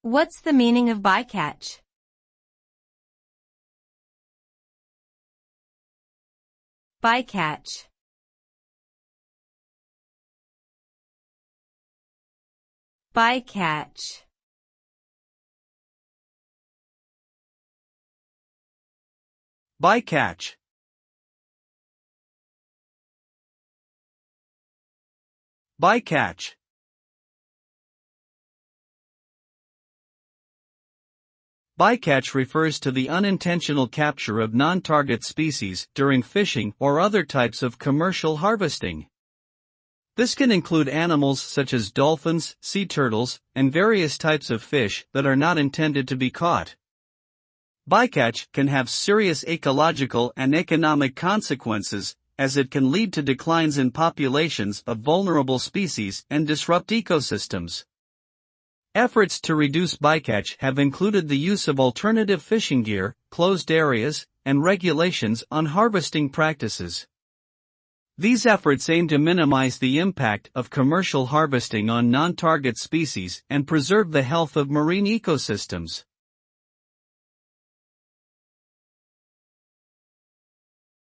What's the meaning of bycatch? Bycatch. Bycatch. Bycatch. Bycatch. Bycatch refers to the unintentional capture of non-target species during fishing or other types of commercial harvesting. This can include animals such as dolphins, sea turtles, and various types of fish that are not intended to be caught. Bycatch can have serious ecological and economic consequences, as it can lead to declines in populations of vulnerable species and disrupt ecosystems. Efforts to reduce bycatch have included the use of alternative fishing gear, closed areas, and regulations on harvesting practices. These efforts aim to minimize the impact of commercial harvesting on non-target species and preserve the health of marine ecosystems.